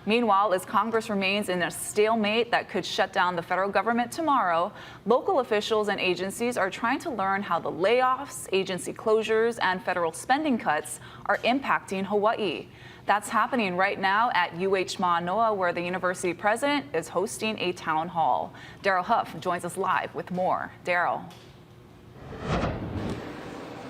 Meanwhile, as Congress remains in a stalemate that could shut down the federal government tomorrow, local officials and agencies are trying to learn how the layoffs, agency closures, and federal spending cuts are impacting Hawaii. That's happening right now at UH Manoa, where the university president is hosting a town hall. Daryl Huff joins us live with more. Daryl.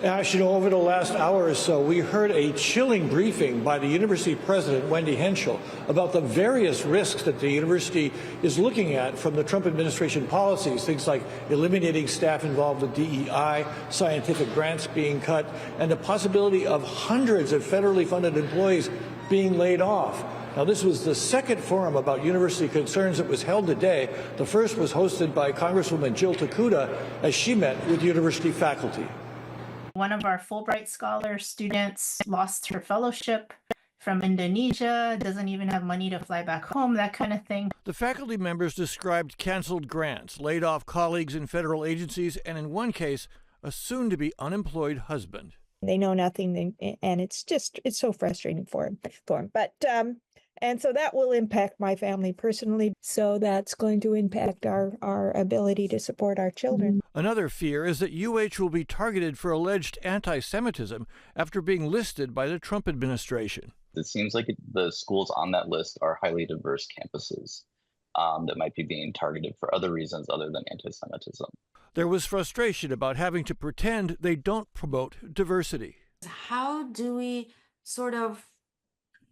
Ash, over the last hour or so, we heard a chilling briefing by the university president, Wendy Henschel, about the various risks that the university is looking at from the Trump administration policies, things like eliminating staff involved with DEI, scientific grants being cut, and the possibility of hundreds of federally funded employees being laid off. Now, this was the second forum about university concerns that was held today. The first was hosted by Congresswoman Jill Takuda as she met with university faculty. One of our Fulbright Scholar students lost her fellowship from Indonesia, doesn't even have money to fly back home, that kind of thing. The faculty members described canceled grants, laid off colleagues in federal agencies, and in one case, a soon-to-be unemployed husband. They know nothing, and it's so frustrating for them. But and so that will impact my family personally. So that's going to impact our ability to support our children. Another fear is that UH will be targeted for alleged antisemitism after being listed by the Trump administration. It seems like the schools on that list are highly diverse campuses that might be being targeted for other reasons other than antisemitism. There was frustration about having to pretend they don't promote diversity. How do we sort of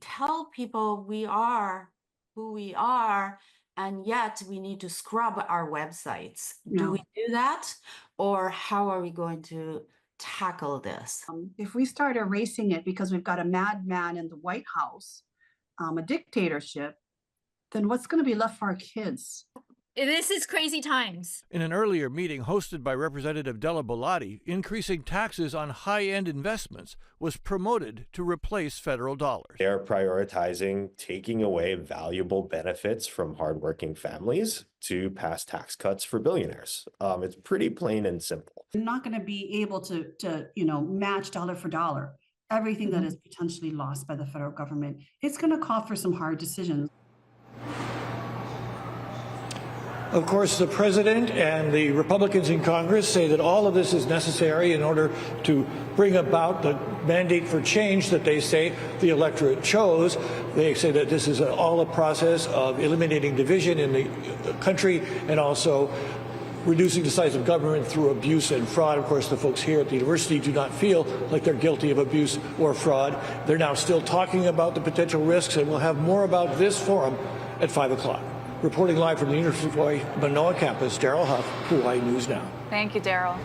tell people we are who we are, and yet we need to scrub our websites? No. Do we do that? Or how are we going to tackle this? If we start erasing it because we've got a madman in the White House, a dictatorship, then what's going to be left for our kids? This is crazy times. In an earlier meeting hosted by Representative Della Bolatti, increasing taxes on high-end investments was promoted to replace federal dollars. They're prioritizing taking away valuable benefits from hardworking families to pass tax cuts for billionaires. It's pretty plain and simple. We're not going to be able to match dollar for dollar everything that is potentially lost by the federal government. It's going to call for some hard decisions. Of course, the president and the Republicans in Congress say that all of this is necessary in order to bring about the mandate for change that they say the electorate chose. They say that this is all a process of eliminating division in the country and also reducing the size of government through abuse and fraud. Of course, the folks here at the university do not feel like they're guilty of abuse or fraud. They're now still talking about the potential risks, and we'll have more about this forum at 5 o'clock. Reporting live from the University of Hawaii Manoa campus, Daryl Huff, Hawaii News Now. Thank you, Daryl.